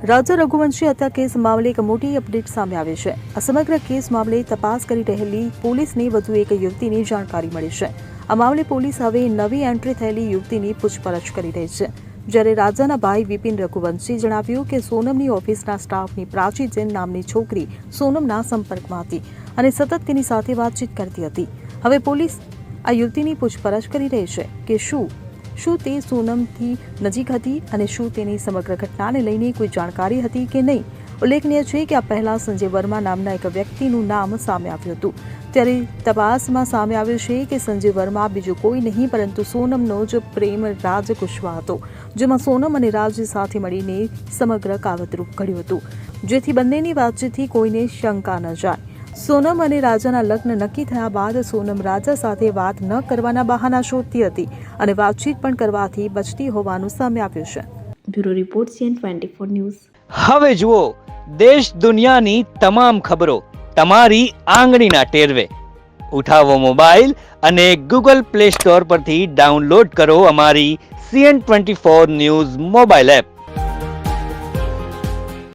રાજા રઘુવંશી હત્યા કેસ મામલે એક મોટી અપડેટ સામે આવી છે। આ સમગ્ર કેસ મામલે તપાસ કરી રહેલી પોલીસને વધુ એક યુવતીની જાણકારી મળી છે। આ મામલે પોલીસ હવે નવી એન્ટ્રી થયેલી યુવતીની પૂછપરછ કરી રહી છે। જ્યારે રાજાના ભાઈ વિપિન રઘુવંશીએ જણાવ્યું કે સોનમની ઓફિસના સ્ટાફની પ્રાચી જૈન નામની છોકરી સોનમના સંપર્કમાં હતી અને સતત તેની સાથે વાતચીત કરતી હતી। હવે પોલીસ આ યુવતીની પૂછપરછ કરી રહી છે કે શું તે સોનમથી નજીક હતી અને શું તેની સમગ્ર ઘટનાને લઈને કોઈ જાણકારી હતી કે નહીં। ઉલ્લેખનીય છે કે આ પહેલા સંજય વર્મા નામના એક વ્યક્તિનું નામ સામે આવ્યું હતું। ત્યારે તપાસમાં સામે આવ્યું છે કે સંજય વર્મા બીજો કોઈ નહીં પરંતુ સોનમનો જ પ્રેમ રાજ કુશવાહ હતો, જેમાં સોનમ અને રાજ સાથે મળીને સમગ્ર કાવતરું ઘડ્યું હતું, જેથી બંનેની વાતચીતથી કોઈને શંકા ન જાય। સોનમ અને રાજાના લગ્ન નક્કી થયા બાદ સોનમ રાજા સાથે વાત ન કરવાના બહાના શોધતી હતી અને વાતચીત પણ કરવાથી બચતી હોવાનું સામે આવ્યું છે। Bureau report CN24 news. હવે જુઓ દેશ દુનિયાની તમામ ખબરો તમારી આંગળીના ટેરવે। ઉઠાવો મોબાઈલ અને Google Play Store પરથી ડાઉનલોડ કરો અમારી CN24 ન્યૂઝ મોબાઈલ એપ।